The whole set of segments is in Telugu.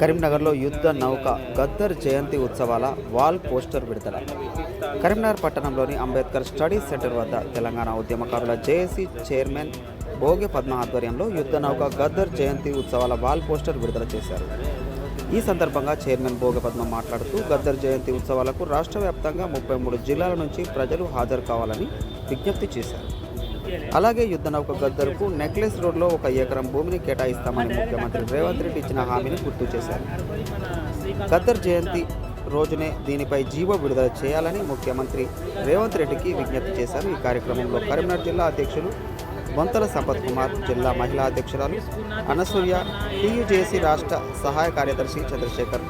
కరీంనగర్లో యుద్ధ నౌక గద్దర్ జయంతి ఉత్సవాల వాల్ పోస్టర్ విడుదల. కరీంనగర్ పట్టణంలోని అంబేద్కర్ స్టడీ సెంటర్ వద్ద తెలంగాణ ఉద్యమకారుల జేఏసీ చైర్మన్ భోగే పద్మ ఆధ్వర్యంలో యుద్ధ నౌక గద్దర్ జయంతి ఉత్సవాల వాల్ పోస్టర్ విడుదల చేశారు. ఈ సందర్భంగా చైర్మన్ భోగే పద్మ మాట్లాడుతూ గద్దర్ జయంతి ఉత్సవాలకు రాష్ట్ర వ్యాప్తంగా 33 జిల్లాల నుంచి ప్రజలు హాజరు కావాలని విజ్ఞప్తి చేశారు. అలాగే యుద్ధ నౌక గద్దర్కు నెక్లెస్ రోడ్లో 1 ఎకరం భూమిని కేటాయిస్తామని ముఖ్యమంత్రి రేవంత్ రెడ్డి ఇచ్చిన హామీని గుర్తు చేశారు. గద్దర్ జయంతి రోజునే దీనిపై జీవో విడుదల చేయాలని ముఖ్యమంత్రి రేవంత్ రెడ్డికి విజ్ఞప్తి చేశారు. ఈ కార్యక్రమంలో కరీంనగర్ జిల్లా అధ్యక్షులు బొంతల సంపత్ కుమార్, జిల్లా మహిళా అధ్యక్షురాలు అనసూయ, టీయూజేసీ రాష్ట్ర సహాయ కార్యదర్శి చంద్రశేఖర్,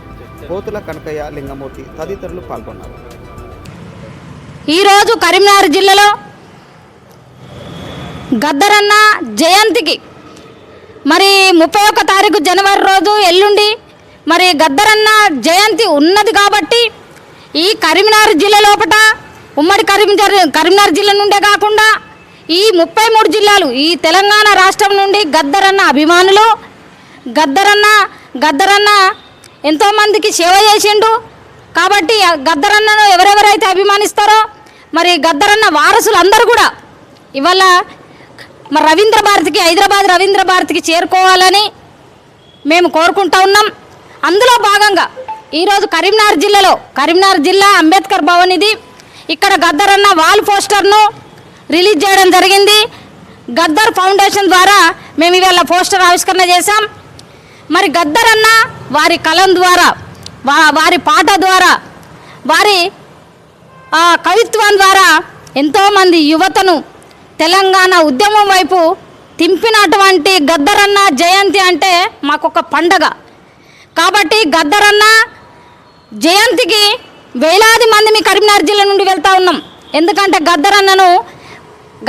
పోతుల కనకయ్య, లింగమూర్తి తదితరులు పాల్గొన్నారు. ఈరోజు కరీంనగర్ జిల్లాలో గద్దరన్న జయంతికి మరి 31 తారీఖు జనవరి రోజు ఎల్లుండి మరి గద్దరన్న జయంతి ఉన్నది కాబట్టి ఈ కరీంనగర్ జిల్లా లోపల ఉమ్మడి కరీంనగర్ జిల్లా నుండే కాకుండా ఈ 33 జిల్లాలు ఈ తెలంగాణ రాష్ట్రం నుండి గద్దరన్న అభిమానులు గద్దరన్న ఎంతోమందికి సేవ చేసిండు కాబట్టి గద్దరన్నను ఎవరెవరైతే అభిమానిస్తారో మరి గద్దరన్న వారసులు అందరూ కూడా ఇవాళ మరి హైదరాబాద్ రవీంద్ర భారతికి చేరుకోవాలని మేము కోరుకుంటా ఉన్నాం. అందులో భాగంగా ఈరోజు కరీంనగర్ జిల్లా అంబేద్కర్ భవన్ ఇది. ఇక్కడ గద్దరన్న వాల్ పోస్టర్ను రిలీజ్ చేయడం జరిగింది. గద్దర్ ఫౌండేషన్ ద్వారా మేము ఇవాళ పోస్టర్ ఆవిష్కరణ చేశాం. మరి గద్దరన్న వారి కలం ద్వారా, వారి పాట ద్వారా, వారి కవిత్వం ద్వారా ఎంతోమంది యువతను తెలంగాణ ఉద్యమం వైపు తింపినటువంటి గద్దరన్న జయంతి అంటే మాకొక పండగ. కాబట్టి గద్దరన్న జయంతికి వేలాది మంది మీ కరీంనగర్ జిల్లా నుండి వెళ్తూ ఉన్నాం. ఎందుకంటే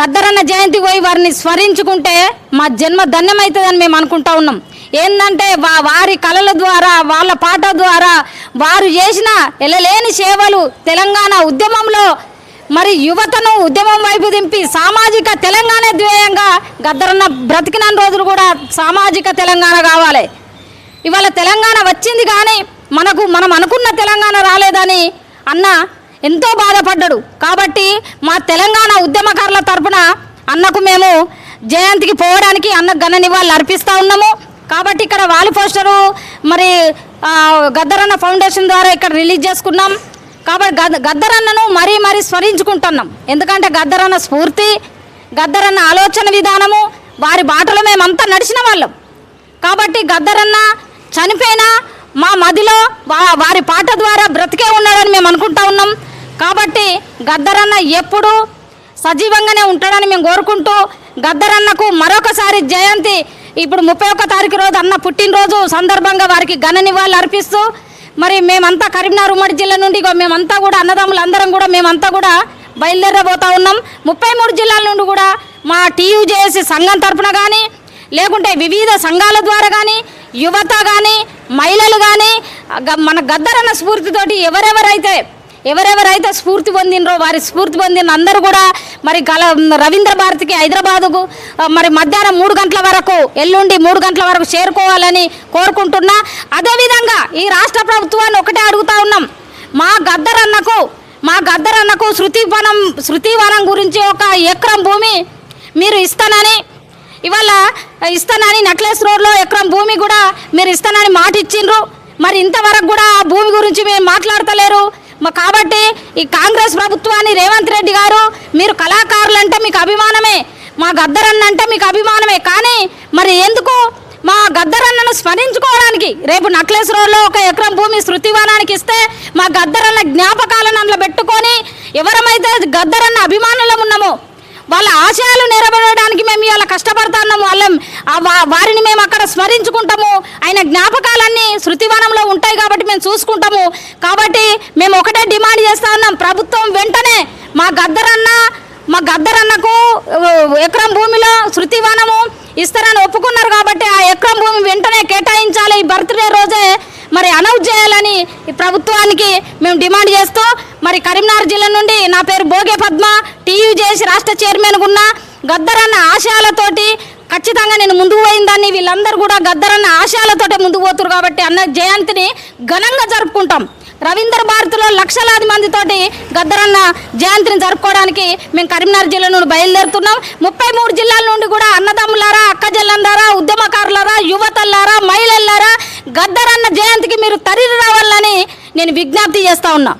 గద్దరన్న జయంతికి పోయి వారిని స్మరించుకుంటే మా జన్మ ధన్యమవుతుందని మేము అనుకుంటా ఉన్నాం. ఏంటంటే వారి కళల ద్వారా, వాళ్ళ పాట ద్వారా వారు చేసిన ఎలలేని సేవలు తెలంగాణ ఉద్యమంలో మరి యువతను ఉద్యమం వైపు దింపి సామాజిక తెలంగాణ ధ్యేయంగా గద్దరన్న బ్రతికిన రోజులు కూడా సామాజిక తెలంగాణ కావాలి. ఇవాళ తెలంగాణ వచ్చింది కానీ మనం అనుకున్న తెలంగాణ రాలేదని అన్న ఎంతో బాధపడ్డాడు. కాబట్టి మా తెలంగాణ ఉద్యమకారుల తరపున అన్నకు మేము జయంతికి పోవడానికి అన్న ఘన నివాళులు అర్పిస్తూ ఉన్నాము. కాబట్టి ఇక్కడ వాల్ పోస్టరు మరి గద్దరన్న ఫౌండేషన్ ద్వారా ఇక్కడ రిలీజ్ చేసుకున్నాం. కాబట్టి గద్దరన్నను మరీ స్మరించుకుంటున్నాం. ఎందుకంటే గద్దరన్న స్ఫూర్తి, గద్దరన్న ఆలోచన విధానము, వారి బాటలో మేమంతా నడిచిన వాళ్ళం. కాబట్టి గద్దరన్న చనిపోయినా మా మదిలో వారి పాట ద్వారా బ్రతికే ఉన్నాడని మేము అనుకుంటా ఉన్నాం. కాబట్టి గద్దరన్న ఎప్పుడూ సజీవంగానే ఉంటాడని మేము కోరుకుంటూ గద్దరన్నకు మరొకసారి జయంతి ఇప్పుడు 31 తారీఖు రోజు అన్న పుట్టినరోజు సందర్భంగా వారికి ఘన నివాళులు అర్పిస్తూ మరి మేమంతా కరీంనగర్ ఉమ్మడి జిల్లా నుండి మేమంతా కూడా అన్నదమ్ములు అందరం కూడా మేమంతా కూడా బయలుదేరబోతూ ఉన్నాం. 33 జిల్లాల నుండి కూడా మా టీయూజేఏసీ సంఘం తరఫున కానీ లేకుంటే వివిధ సంఘాల ద్వారా కానీ యువత కానీ మహిళలు కానీ మన గద్దరన్న స్ఫూర్తితోటి ఎవరెవరైతే స్ఫూర్తి పొందినరో వారి స్ఫూర్తి పొందిన అందరూ కూడా మరి రవీంద్ర భారతికి హైదరాబాదుకు మరి మధ్యాహ్నం 3 గంటల వరకు ఎల్లుండి 3 గంటల వరకు చేరుకోవాలని కోరుకుంటున్నా. అదేవిధంగా ఈ రాష్ట్ర ప్రభుత్వాన్ని ఒకటే అడుగుతా ఉన్నాం, మా గద్దరన్నకు శృతివనం గురించి 1 ఎకరం భూమి మీరు ఇస్తానని నెక్లెస్ రోడ్లో 1 ఎకరం భూమి కూడా మీరు ఇస్తానని మాట ఇచ్చిండ్రు. మరి ఇంతవరకు కూడా ఆ భూమి గురించి మేము మాట్లాడతలేరు. కాబట్టి ఈ కాంగ్రెస్ ప్రభుత్వాన్ని రేవంత్ రెడ్డి గారు, మీరు కళాకారులు అంటే మీకు అభిమానమే, మా గద్దరన్న అంటే మీకు అభిమానమే, కానీ మరి ఎందుకు మా గద్దరన్నను స్మరించుకోవడానికి రేపు నెక్లెస్ రోడ్లో 1 ఎకరం భూమి శృతివనానికి ఇస్తే మా గద్దరన్న జ్ఞాపకాలను అందులో పెట్టుకొని ఎవరమైతే గద్దరన్న అభిమానులం ఉన్నామో వాళ్ళ ఆశయాలు నెరవేరడానికి మేము ఇవాళ కష్టపడుతున్నాము. వారిని మేము అక్కడ స్మరించుకుంటాము. ఆయన జ్ఞాపకాలన్నీ శృతివనంలో ఉంటాయి కాబట్టి మేము చూసుకుంటాము. కాబట్టి మేము ఒకటే డిమాండ్ చేస్తా ఉన్నాం, ప్రభుత్వం వెంటనే మా గద్దరన్నకు 1 ఎకరం భూమిలో శృతివనము ఇస్తారని ఒప్పుకున్నారు. కాబట్టి ఆ 1 ఎకరం భూమి వెంటనే కేటాయించాలి. ఈ బర్త్డే రోజే మరి అనౌన్స్ చేయాలని ఈ ప్రభుత్వానికి మేము డిమాండ్ చేస్తూ మరి కరీంనగర్ జిల్లా నుండి నా పేరు భోగే పద్మ, టీయూజేసీ రాష్ట్ర చైర్మన్గా ఉన్న గద్దరన్న ఆశయాలతోటి ఖచ్చితంగా నేను ముందుకు పోయిందాన్ని, వీళ్ళందరూ కూడా గద్దరన్న ఆశయాలతోటే ముందుకు పోతున్నారు కాబట్టి అన్న జయంతిని ఘనంగా జరుపుకుంటాం. రవీందర్ భారతిలో లక్షలాది మందితోటి గద్దరన్న జయంతిని జరుపుకోవడానికి మేము కరీంనగర్ జిల్లా నుండి బయలుదేరుతున్నాం. 33 జిల్లాల నుండి కూడా అన్నదమ్ములారా, అక్కజల్లందారా, ఉద్యమకారులారా, యువతల్లారా, మహిళలారా గద్దరన్న జయంతికి మీరు తరలి రావాలని నేను విజ్ఞప్తి చేస్తా ఉన్నా.